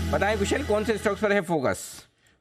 बताएं कुशल, कौन से स्टॉक्स पर है फोकस?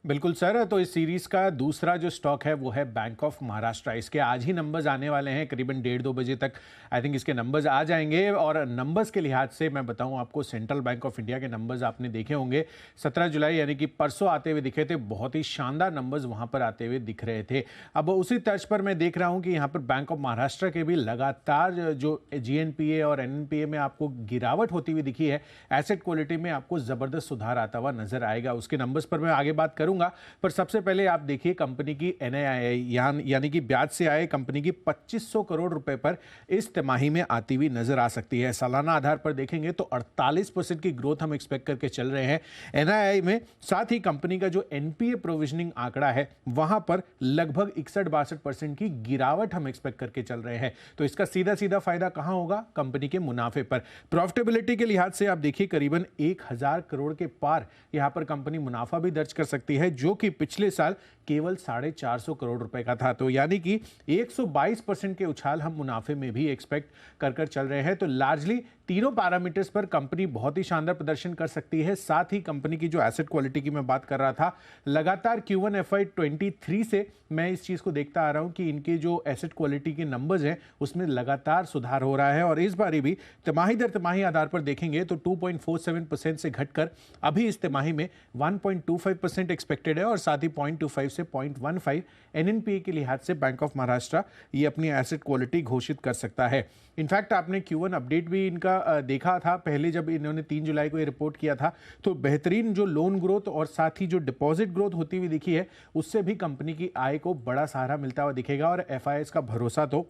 बिल्कुल सर, तो इस सीरीज का दूसरा जो स्टॉक है वो है बैंक ऑफ महाराष्ट्र। इसके आज ही नंबर्स आने वाले हैं, करीबन 1:30-2 बजे तक आई थिंक इसके नंबर्स आ जाएंगे। और नंबर्स के लिहाज से मैं बताऊं आपको, सेंट्रल बैंक ऑफ इंडिया के नंबर्स आपने देखे होंगे 17 जुलाई यानी कि परसों आते हुए दिखे थे। बहुत ही शानदार नंबर्स वहां पर आते हुए दिख रहे थे। अब उसी तर्ज पर मैं देख रहा हूं कि यहाँ पर बैंक ऑफ महाराष्ट्र के भी लगातार जो GNPA और NNPA में आपको गिरावट होती हुई दिखी है, एसेट क्वालिटी में आपको जबरदस्त सुधार आता हुआ नजर आएगा। उसके नंबर्स पर मैं आगे बात करूंगा, पर सबसे पहले आप देखिए कंपनी की NII यानी कि ब्याज से आए कंपनी की 2500 करोड़ रुपए पर इस तिमाही में आती हुई नजर आ सकती है। सालाना आधार पर देखेंगे तो 48% की ग्रोथ हम एक्सपेक्ट करके चल रहे हैं NII में। साथ ही कंपनी का जो NPA प्रोविजनिंग आंकड़ा है वहां पर लगभग 61-62% की गिरावट हम एक्सपेक्ट करके चल रहे हैं। तो इसका सीधा सीधा फायदा कहां होगा? कंपनी के मुनाफे पर। प्रॉफिटेबिलिटी के लिहाज से आप देखिए करीबन 1000 करोड़ के पार यहां पर कंपनी मुनाफा भी दर्ज कर सकती है, जो कि पिछले साल केवल 450 करोड़ रुपए का था। तो यानी कि 122% के उछाल हम मुनाफे में भी एक्सपेक्ट कर चल रहे हैं। तो लार्जली तीनों पैरामीटर्स पर कंपनी बहुत ही शानदार प्रदर्शन कर सकती है। साथ ही कंपनी की जो एसेट क्वालिटी की मैं बात कर रहा था, लगातार Q1 FY23 से मैं इस चीज को देखता आ रहा हूं कि इनके जो एसेट क्वालिटी के नंबर्स हैं उसमें लगातार सुधार हो रहा है। और इस बारी भी तिमाही दर तिमाही आधार पर देखेंगे तो 2.47% से घटकर अभी इस तिमाही में 1.25% एक्सपेक्टेड है। और साथ ही 0.25 से 0.15 NNPA के लिहाज से बैंक ऑफ महाराष्ट्र ये अपनी एसेट क्वालिटी घोषित कर सकता है। इनफैक्ट आपने Q1 अपडेट भी इनका देखा था पहले, जब इन्होंने 3 जुलाई को ये रिपोर्ट किया था, तो बेहतरीन जो लोन ग्रोथ और साथ ही जो डिपॉजिट ग्रोथ होती हुई दिखी है, उससे भी कंपनी की आय को बड़ा सहारा मिलता हुआ दिखेगा। और FIS का भरोसा तो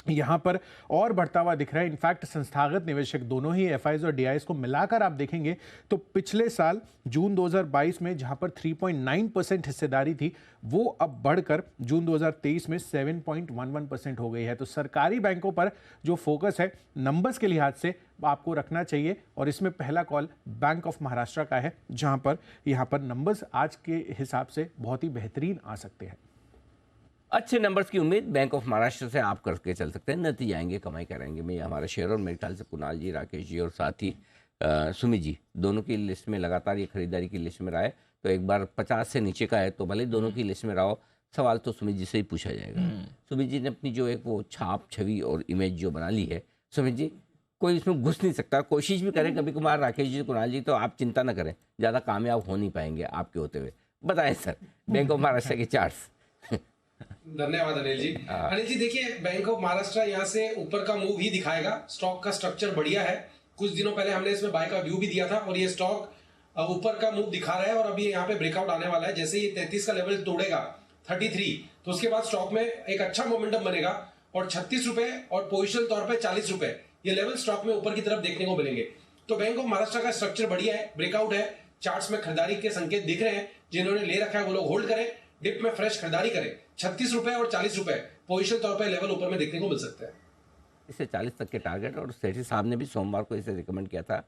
यहां पर और बढ़ता हुआ दिख रहा है। इनफैक्ट संस्थागत निवेशक दोनों ही FIs और DIs को मिलाकर आप देखेंगे तो पिछले साल जून 2022 में जहां पर 3.9% हिस्सेदारी थी, वो अब बढ़कर जून 2023 में 7.11% हो गई है। तो सरकारी बैंकों पर जो फोकस है नंबर्स के लिहाज से आपको रखना चाहिए, और इसमें पहला कॉल बैंक ऑफ महाराष्ट्र का है, जहां पर यहां पर नंबर्स आज के हिसाब से बहुत ही बेहतरीन आ सकते हैं। अच्छे नंबर्स की उम्मीद बैंक ऑफ महाराष्ट्र से आप करके चल सकते हैं। नतीजे आएंगे, कमाई करेंगे में हमारा शेयर। और मेरे ख्याल से कुणाल जी, राकेश जी और साथ ही सुमित जी, दोनों की लिस्ट में लगातार ये खरीदारी की लिस्ट में रहा है। तो एक बार 50 से नीचे का है तो भले दोनों की लिस्ट में रहा हो, सवाल तो सुमित जी से ही पूछा जाएगा। सुमित जी ने अपनी जो एक वो छाप, छवि और इमेज जो बना ली है, सुमित जी कोई इसमें घुस नहीं सकता। कोशिश भी करें कभी कुमार, राकेश जी, कुणाल जी, तो आप चिंता न करें, ज़्यादा कामयाब हो नहीं पाएंगे आपके होते हुए। बताएं सर, बैंक ऑफ महाराष्ट्र के चार्ट्स। धन्यवाद अनिल जी। अनिल जी देखिए, बैंक ऑफ महाराष्ट्र यहाँ से ऊपर का मूव ही दिखाएगा। स्टॉक का स्ट्रक्चर बढ़िया है। कुछ दिनों पहले हमने इसमें बाय का व्यू भी दिया था, और ये स्टॉक ऊपर का मूव दिखा रहा है। और अभी यहाँ पे ब्रेकआउट आने वाला है। जैसे ये 33 का लेवल तोड़ेगा 33, तो उसके बाद स्टॉक में एक अच्छा मोमेंटम बनेगा, और 36 रुपए और पोजिशनल तौर पर 40 रुपए ये लेवल स्टॉक में ऊपर की तरफ देखने को मिलेंगे। तो बैंक ऑफ महाराष्ट्र का स्ट्रक्चर बढ़िया है, ब्रेकआउट है, चार्ट्स में खरीदारी के संकेत दिख रहे हैं। जिन्होंने ले रखा है वो लोग होल्ड करें, डिप में फ्रेश खरीदारी करें। 36 रुपए और 40 रुपए पोजिशन तौर पर लेवल ऊपर में देखने को मिल सकते हैं। इससे 40 तक के टारगेट, और सेठी साहब ने भी सोमवार को इसे रिकमेंड किया था